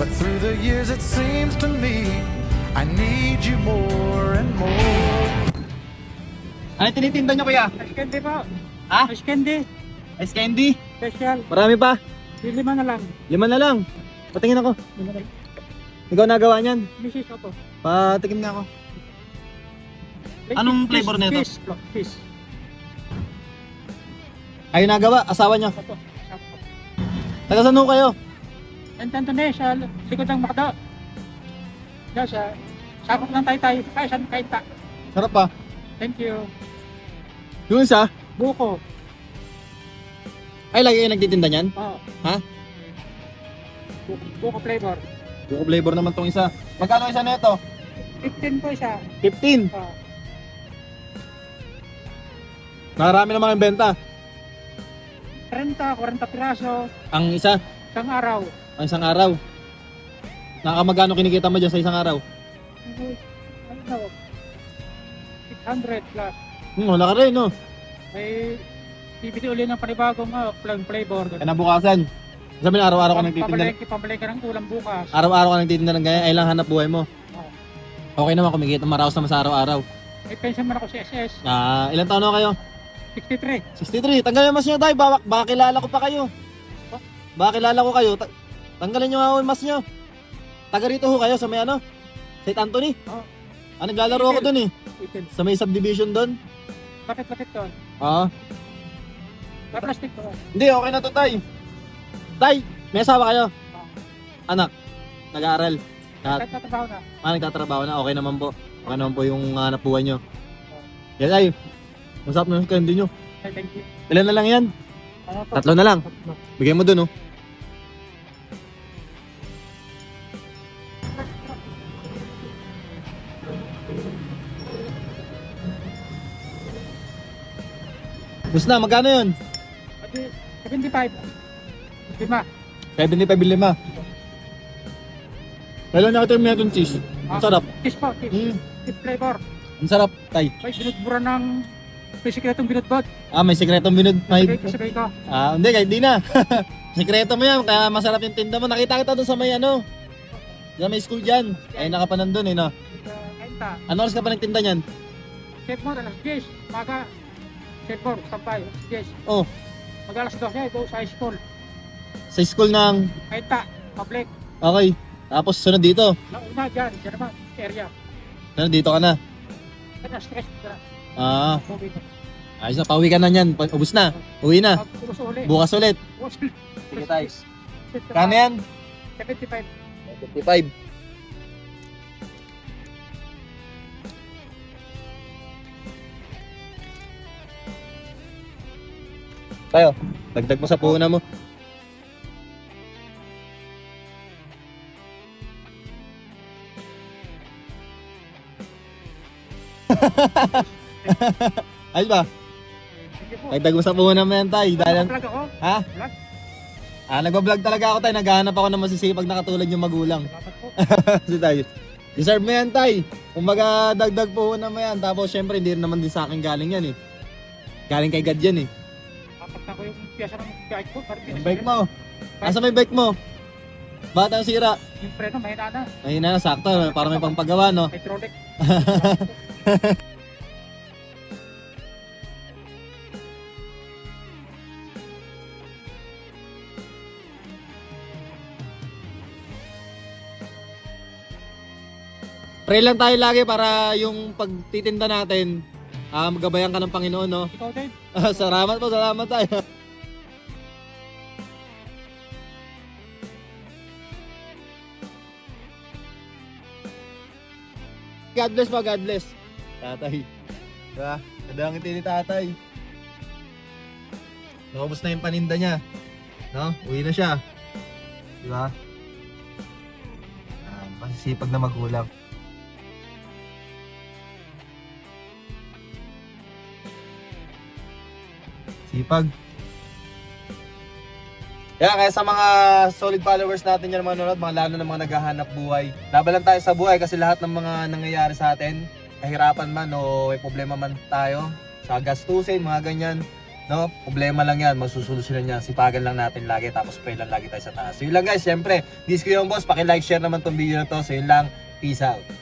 But through the years it seems to me I need you more and more. Ano tinitinda nyo kuya? Ice candy po. Ha? Ice candy. Ice candy? Special. Marami pa? Yung 5 na lang. 5 na lang. Patingin ako. 5 na lang. Ikaw nagawa niyan? Mrs. Opo. Patikim nga ako. Anong flavor nito? Fish. Fish. Ayun nagawa, asawa niya. Opo. Opo. Taga saan ho kayo? Tanto na sa likod ng Makdo. Diyan sa sakop ng Taytay. Ay, saan Kainta. Sarap pa. Thank you. Yung isa? Buko. Ay, lagi kayo nagtitinda niyan? Oo. Ha? Buko flavor. Buko flavor naman tong isa. Magkano isa na ito? 15 po isa. 15. Oo. Nakarami naman ang benta. 30, 40 piraso. Ang isa, Isang araw. ang isang araw. Nakamagkano kinikita mo dyan sa isang araw? Ano? 600 plus. Wala ka rin, no? May bibili uli ng panibagong flavor. Kinabukasan. Sabi na araw-araw ka nagtitinda. Pabalik ka ng ulam bukas. Araw-araw ka nagtitinda ng ganyan, ay lang hanap buhay mo. Okay naman, kumikita maraos naman sa araw-araw. May pension man ako sa SS. Ilan taon na kayo? 63. 63. Tanggalin yung mas nyo tayo, baka kilala ko pa kayo. Baka kilala ko kayo. Tanggalin nyo nga yung mas nyo. Taga rito ho kayo sa may ano? St. Anthony? Oo. Naglalaro ako dun eh. Itin. Sa may subdivision dun. Lapit to. Oo. Plastic to. Hindi, okay na to, tay. Tay, may asawa kayo? Anak, nag-aaral. Kahit natabaho na. Nagtatrabaho na, okay naman po. Okay naman po yung hanap buhay nyo. Yan ay, masarap na yung candy nyo. Ay, thank you. Ilan na lang yan? Ano to? 3 na lang. Bigyan mo dun, oh. Bus na, magkano yun? 75. 5. 75.5. Kailan nakita yung meron cheese? Ang sarap. Kiss po. Kiss. Mm, Kiss flavor. ang sarap, tay. May binudbura ng may sikretong binudbot. May sikretong binud... Sabay ko. Hindi, kahit di na. Sikreto mo yan, kaya masarap yung tinda mo. Nakita kita doon sa may ano. Sa may school dyan. Ay, nakapanan doon eh, no? Kainta. Ano oras ka pa nagtinda niyan? Chef mo, alas 10. Maga. Chef mo, sampay. 10. Oh, Mag-alas 12. Go sa high school. sa school ng... Kainta. Public. Okay. Tapos sunod dito. Nauna dyan. Dyan naman. Area. Sunod dito ka na. Kaya stress ka. Movie. Ayos na, pauwi ka na niyan. Ubus na. Uwi na. Pagpulos uli. Bukas ulit. Bukas ulit. Sige tayo. Kano yan? 75. 55. Tayo, dagdag mo sa puhunan mo. Ayos ba? Thank you po. Dagdag mo sa puhunan mo yan, tay. Dahil... Vlog ako. Ha? Vlog. Nagbablog talaga ako, tay. Naghahanap ako ng masisipag na katulad yung magulang. Salamat po. Kasi tay, deserve mo yan, tay. Kumbaga, dagdag puhunan mo yan. Tapos, syempre, hindi rin naman din sa akin galing yan eh. Galing kay God yan eh. Apat na ko yung piyasa ng bike ko. Yung bike mo. Asa may bike mo? Bakit ang sira? Yung preno, mahina na. Ayun na, sakto. Para may pangpagawa, no? Hydraulic. Pray lang tayo lagi para yung pagtitinda natin, magabayan ka ng Panginoon, no? Ikaw din. Salamat po, salamat tayo. God bless po, God bless. Tatay. Diba? Ganda ang ngiti ni tatay. Nakubos na yung paninda niya. No? Uwi na siya. Diba? Masisipag na magulang. Sipag. Kaya sa mga solid followers natin yan, mga nanonood, mga lalo na mga naghahanap buhay. Laban lang tayo sa buhay kasi lahat ng mga nangyayari sa atin, kahirapan man o may problema man tayo, sa gastusin, mga ganyan, No? Problema lang yan, masusolusyonan yan. Sipagan lang natin lagi, tapos pray lang lagi tayo sa taas. So yun lang guys, syempre, this ko yung boss, paki-like, share naman tong video na to. So yun lang, peace out.